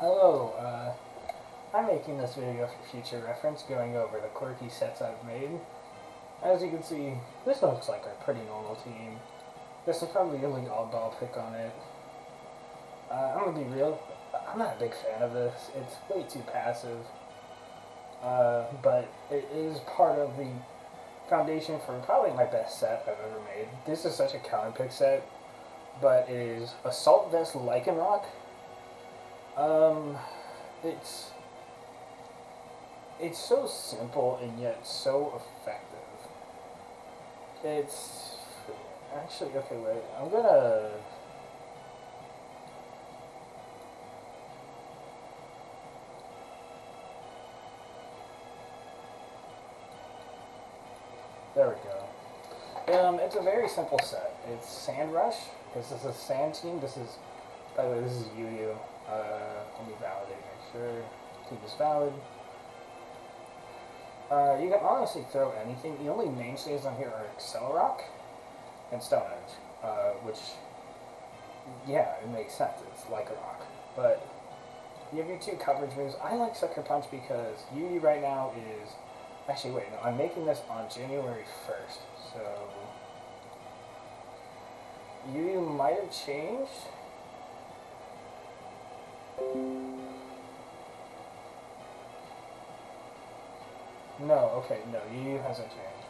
Hello, I'm making this video for future reference, going over the quirky sets I've made. As you can see, this looks like a pretty normal team. This is probably the only oddball pick on it. I'm gonna be real, I'm not a big fan of this. It's way too passive. But it is part of the foundation for probably my best set I've ever made. This is such a counter pick set, but it is Assault Vest Lycanroc. It's so simple and yet so effective. It's actually okay. Wait, I'm gonna. There we go. It's a very simple set. It's Sand Rush. This is a sand team. This is, by the way, this is Yu Yu. Let me validate, make sure team is valid. You can honestly throw anything. The only mainstays on here are Accelerock and Stone Edge, which, yeah, it makes sense. It's like a rock. But you have your two coverage moves. I like Sucker Punch because Yu Yu right now is... Actually, wait, no, I'm making this on January 1st, so... Yu Yu might have changed. No, okay, no, Yu Yu hasn't changed.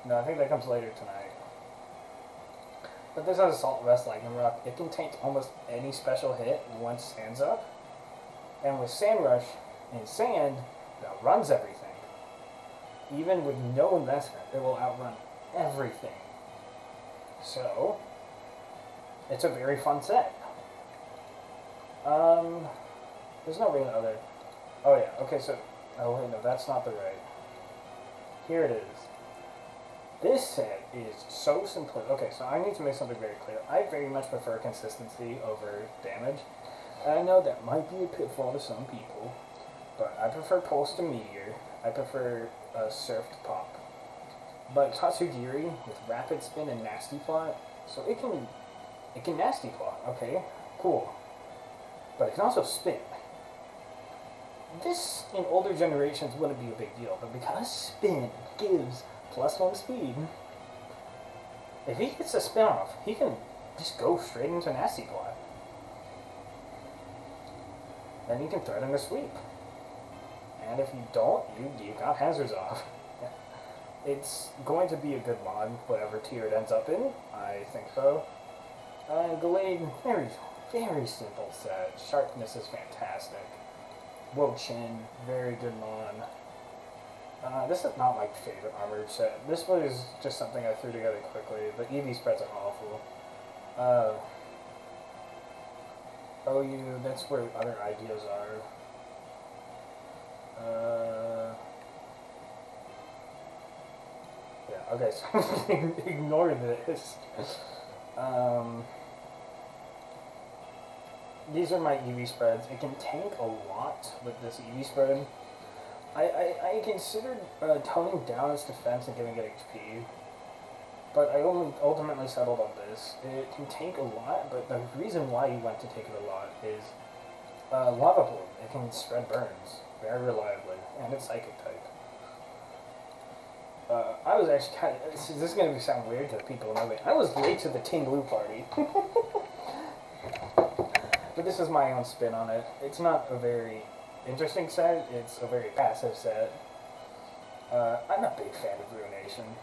No, I think that comes later tonight. But this has Assault Vest Lycanroc. It can tank almost any special hit once Sand's up. And with Sand Rush and Sand, it outruns everything. Even with no investment, it will outrun everything. So, it's a very fun set. There's no real other... Oh yeah, okay, so... Oh wait, no, that's not the right... Here it is. This set is so simple. Okay, so I need to make something very clear. I very much prefer consistency over damage. And I know that might be a pitfall to some people, but I prefer Pulse to Meteor. I prefer Surf to Pop. But Tatsugiri with Rapid Spin and Nasty Plot, so it can Nasty Plot, okay, cool. But it can also spin. This, in older generations, wouldn't be a big deal, but because Spin gives +1 speed, if he gets a spin off, he can just go straight into Nasty Plot. Then you can threaten a sweep. And if you don't, you got Hazards off. It's going to be a good mod, whatever tier it ends up in. I think so. Gallade, very, very simple set. Sharpness is fantastic. Wo-Chin, very good mon. This is not my favorite armored set. This was just something I threw together quickly. The EV spreads are awful. OU, that's where other ideas are. Yeah, okay, so ignore this. These are my EV spreads. It can tank a lot with this EV spread. I considered toning down its defense and giving it HP, but I only ultimately settled on this. It can tank a lot, but the reason why you want to take it a lot is Lava Bloom. It can spread burns very reliably, and it's Psychic type. I was actually kind of... This is going to sound weird to the people who know me. I was late to the Team Blue party. But this is my own spin on it. It's not a very interesting set. It's a very passive set. I'm a big fan of Ruination.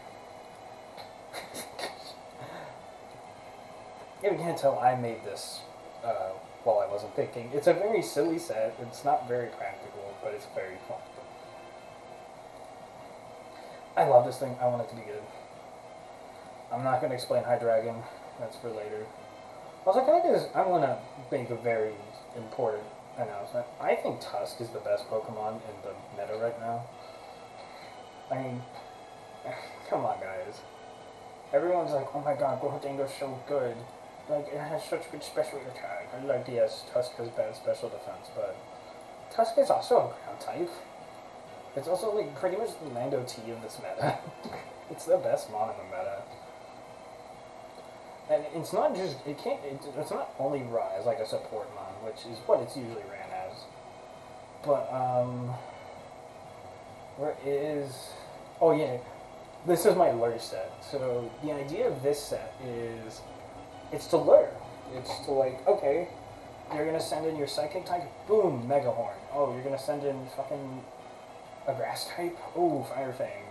You can't tell I made this while I wasn't thinking. It's a very silly set. It's not very practical, but it's very fun. I love this thing. I want it to be good. I'm not going to explain Hydreigon. That's for later. Also, I want to make a very important announcement. I think Tusk is the best Pokemon in the meta right now. I mean, come on, guys. Everyone's like, oh my god, Gorodango's so good. Like, it has such good special attack. I'm like, yes, Tusk has bad special defense, but Tusk is also a ground type. It's also, like, pretty much the Lando T of this meta. It's the best mon in the meta. And it's not just, it's not only Rise like a support mon, which is what it's usually ran as. But, where is, oh yeah, this is my lure set. So the idea of this set is, it's to lure. It's to like, okay, you're gonna send in your Psychic type, boom, Mega Horn. Oh, you're gonna send in fucking a Grass type, ooh, Fire Fang,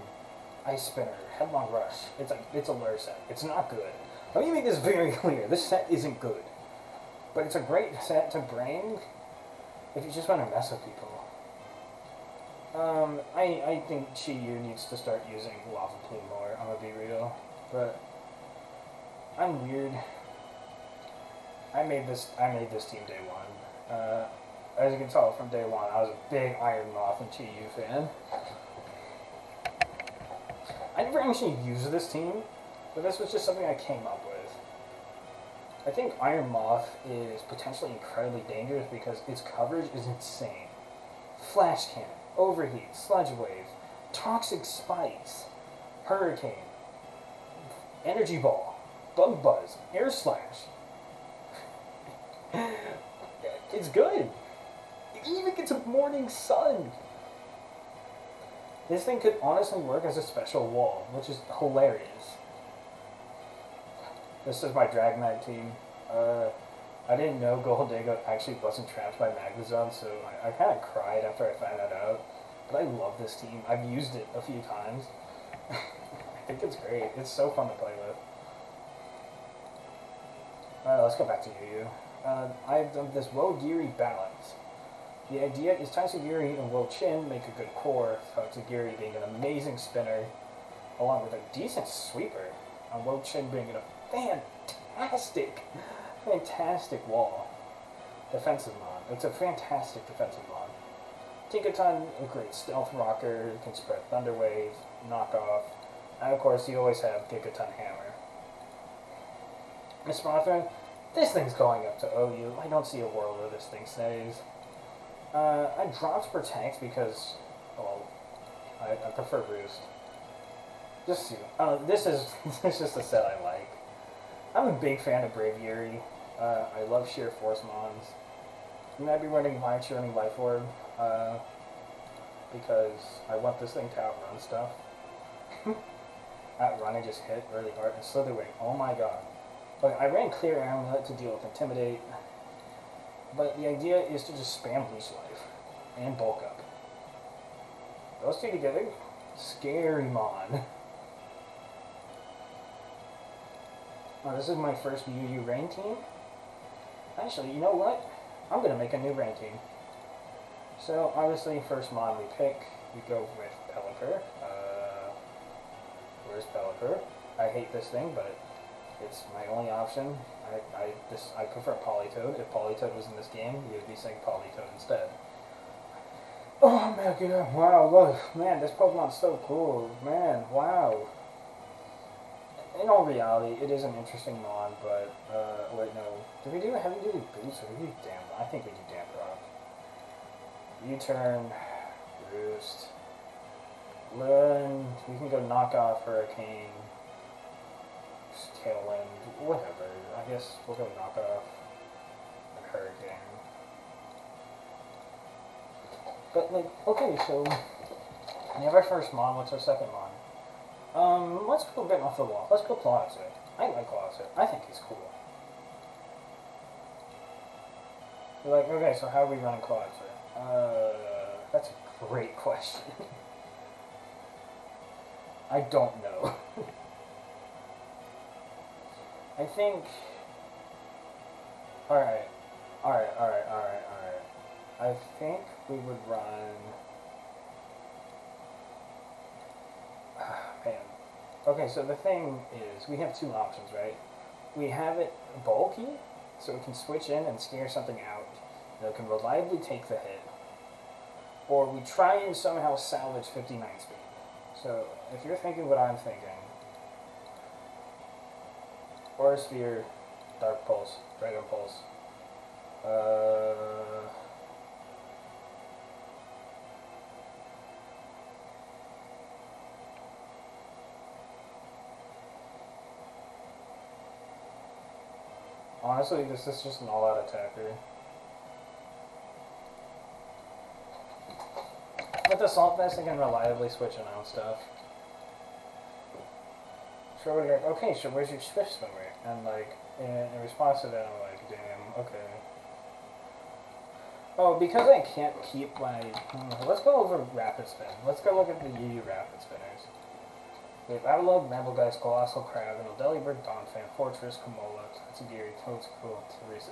Ice Spinner, Headlong Rush. It's a lure set. It's not good. Let me make this very clear. This set isn't good. But it's a great set to bring if you just want to mess with people. I think Chi Yu needs to start using Lava Plume more, I'm gonna be real. But I'm weird. I made this team day one. As you can tell from day one, I was a big Iron Moth and Chi Yu fan. I never actually used this team, but this was just something I came up with. I think Iron Moth is potentially incredibly dangerous because its coverage is insane. Flash Cannon, Overheat, Sludge Wave, Toxic Spikes, Hurricane, Energy Ball, Bug Buzz, Air Slash. It's good. It even gets a Morning Sun. This thing could honestly work as a special wall, which is hilarious. This is my Dragonite team. I didn't know Gholdengo actually wasn't trapped by Magnezone, so I kind of cried after I found that out. But I love this team. I've used it a few times. I think it's great. It's so fun to play with. Let's go back to Yu-Yu. I've done this Wo-Giri balance. The idea is Tatsugiri and Wo-Chin make a good core, Tatsugiri being an amazing spinner, along with a decent sweeper, and Wo-Chin being a fantastic wall. Defensive mon. It's a fantastic defensive mon. Tinkaton, a great stealth rocker, can spread Thunder Wave, knock off, and of course you always have Gigaton Hammer. Miss Mothra, this thing's going up to OU. I don't see a world where this thing stays. I dropped Protect because, well, I prefer Roost. Just this is a set I like. I'm a big fan of Braviary. I love Sheer Force Mons. You might be running Life Orb, because I want this thing to outrun stuff. Outrun, I just hit really hard, and Slitherwing, oh my god. But I ran Clear Amulet to deal with Intimidate, but the idea is to just spam Leech Life and Bulk Up. Those two together, scary mon. Oh, this is my first UU Rain team. Actually, you know what? I'm gonna make a new Rain team. So, obviously, first mon we pick, we go with Pelipper. Where's Pelipper? I hate this thing, but it's my only option. I prefer Politoed. If Politoed was in this game, you would be saying Politoed instead. Oh my god, wow, look, man, this Pokemon's so cool, man, wow. In all reality, it is an interesting mon, but, wait, no. Did we do a heavy duty boost, or did we do Damp? I think we did Damp Rock. U-turn, Roost, Learn, we can go knock off Hurricane, Tailwind, whatever. I guess we'll go knock off and Hurricane. But, like, okay, so we have our first mon, what's our second mon? Let's go a bit off the wall. Let's go Closet. I like Closet. I think he's cool. You're like, okay, so how are we running Closet? That's a great question. I don't know. I think... Alright. I think we would run... Man. Okay, so the thing is, we have two options, right? We have it bulky, so we can switch in and scare something out that can reliably take the hit. Or we try and somehow salvage 59 speed. So, if you're thinking what I'm thinking, Aura Sphere, Dark Pulse, Dragon Pulse, Honestly, this is just an all-out attacker. With the Assault Vest, I can reliably switch in on stuff. So we're like, okay, so where's your Swift Swimmer? And like, in response to that, I'm like, damn, okay. Oh, because I can't keep my... let's go over Rapid Spin. Let's go look at the UU Rapid Spinners. We have Avalog, Mamblegeist, Colossal Crab, and Delibird, Donphan, Fortress, Komola, Tatsugiri, Totsuko, Teresa.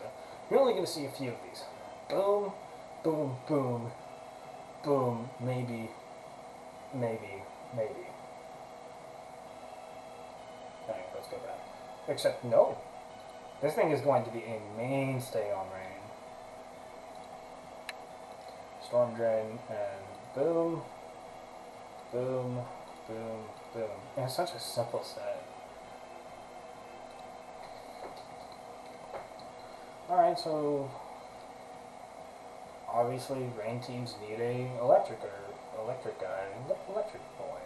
You're only going to see a few of these. Boom, boom, boom, boom, maybe, maybe, maybe. Alright, let's go back. Except, no. This thing is going to be a mainstay on rain. Storm Drain, and boom, boom, boom, boom. And it's such a simple set. Alright, so obviously rain teams need a electric guy, electric boy.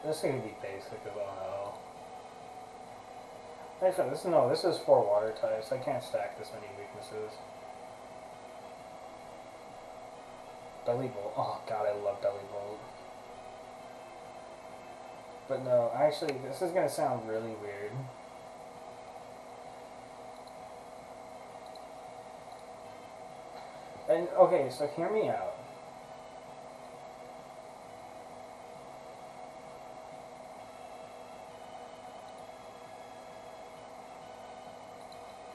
This is gonna be basic as all hell. Actually, this is 4 water types. I can't stack this many weaknesses. Belly Bolt. Oh god, I love Belly Bolt. But no, actually, this is gonna sound really weird. And, okay, so hear me out.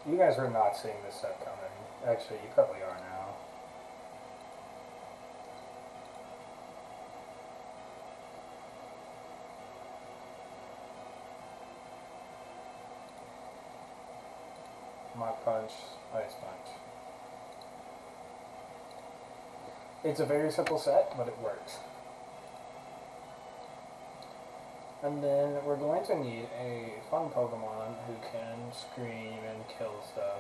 You guys are not seeing this set coming. Actually, you probably are now. Mach Punch, Ice Punch. It's a very simple set, but it works. And then we're going to need a fun Pokemon who can scream and kill stuff.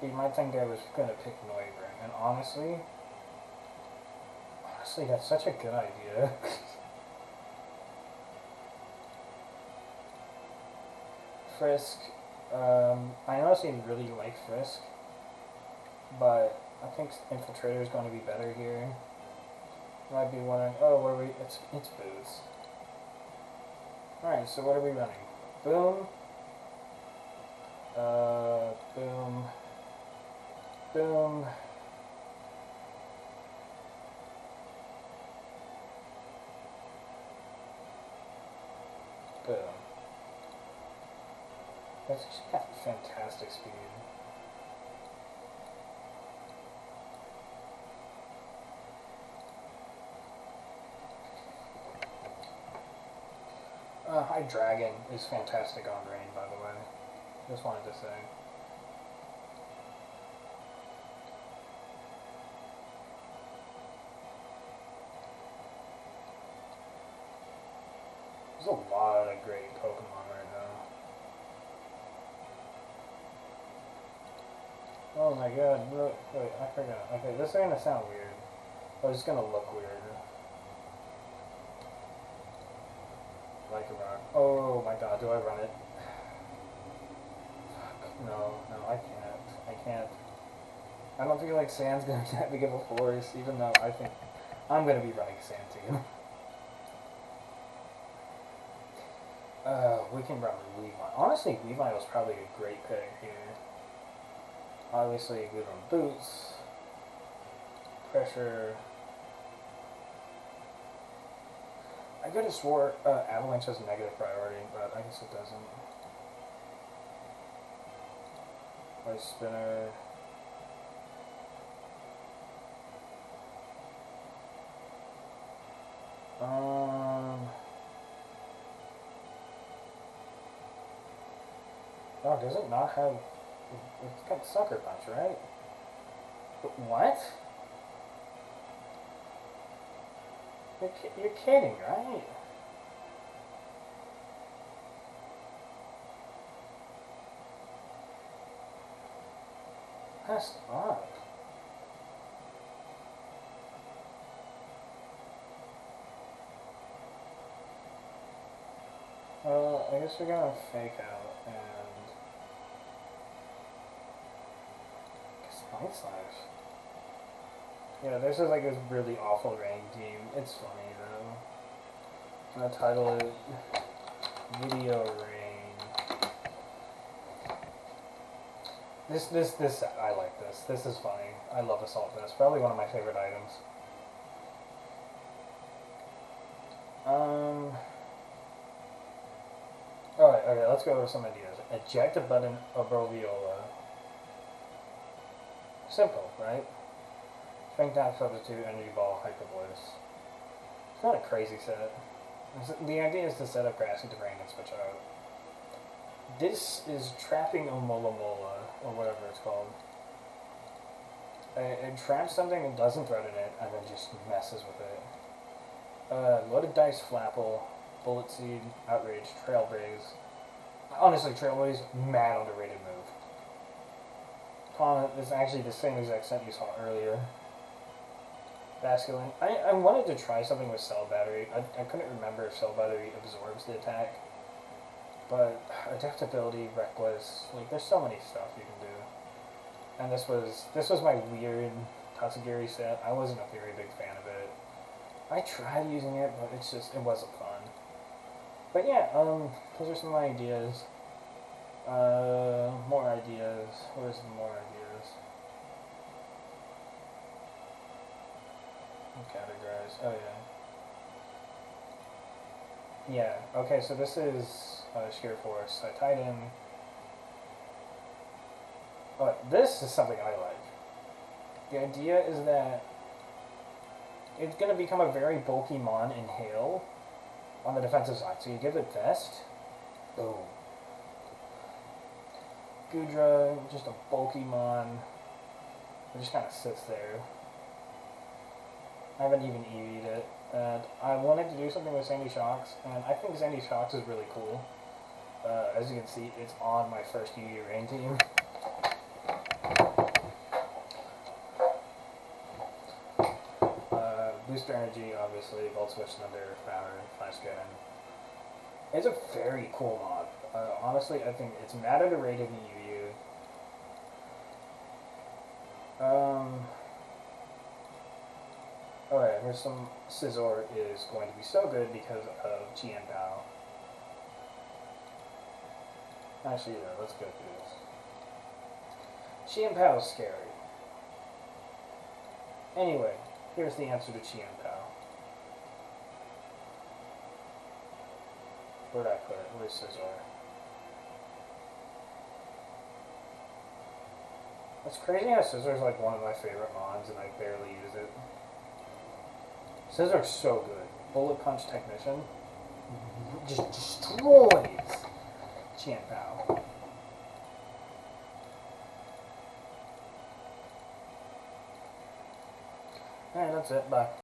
You might think I was going to pick Noivern, and honestly, that's such a good idea. Frisk, I honestly really like Frisk, but I think Infiltrator is going to be better here. Might be wondering, oh, what are we? It's Boots. Alright, so what are we running? Boom. Boom. Boom. Boom. That's just got fantastic speed. Hydreigon is fantastic on rain, by the way. Just wanted to say. There's a lot of great Pokemon right now. Oh my god, wait, I forgot. Okay, this is gonna sound weird. But it's gonna look weird. Like a rock. Oh my god, do I run it? Fuck. No, I can't. I don't feel like Sand's gonna be that big of a force, even though I think I'm gonna be running Sand too. We can run Weavile. Honestly, Weavile was probably a great pick here. Obviously, we run Boots. Pressure. I could have swore Avalanche has a negative priority, but I guess it doesn't. Ice Spinner. Oh, does it not have... It's got Sucker Punch, right? But what? You're kidding, right? Messed up. Well, I guess we're gonna fake out and Spine Slash. Yeah, this is like this really awful rain team. It's funny though. I'm gonna title it Video Rain. This I like this. This is funny. I love Assault Vest. Probably one of my favorite items. Alright, okay, let's go over some ideas. Eject a button Abroviola. Simple, right? Strength Attack Substitute, Energy Ball, Hyper Voice. It's not a crazy set. The idea is to set up grassy terrain and switch out. This is trapping a Mola Mola, or whatever it's called. It traps something and doesn't threaten it, and then just messes with it. Loaded Dice Flapple, Bullet Seed, Outrage, Trailblaze. Honestly, Trailblaze, mad underrated move. Taunt is actually the same exact set you saw earlier. Basculin. I wanted to try something with Cell Battery. I couldn't remember if Cell Battery absorbs the attack. But Adaptability, Reckless, like there's so many stuff you can do. And this was my weird Tatsugiri set. I wasn't a very big fan of it. I tried using it, but it wasn't fun. But yeah, those are some ideas. More ideas. Where's the more ideas? Categorize. Oh yeah. Yeah. Okay. So this is Sheer Force. I tied in. Oh, this is something I like. The idea is that it's going to become a very bulky mon in Hail on the defensive side. So you give it Vest. Boom. Gudra, just a bulky mon. It just kind of sits there. I haven't even EV'd it. And I wanted to do something with Sandy Shocks, and I think Sandy Shocks is really cool. As you can see, it's on my first UU Rain team. Booster Energy, obviously, Volt Switch, Thunder, Power, Flash Cannon. It's a very cool mod. Honestly, I think it's mad underrated in UU. Alright, here's some Scizor is going to be so good because of Chien Pao. Actually, yeah, let's go through this. Chien Pao is scary. Anyway, here's the answer to Chien Pao. Where'd I put it? Where's Scizor? It's crazy how Scizor's like one of my favorite mons and I barely use it. Scizor's so good. Bullet Punch Technician just destroys Chien Pao. Alright, that's it. Bye.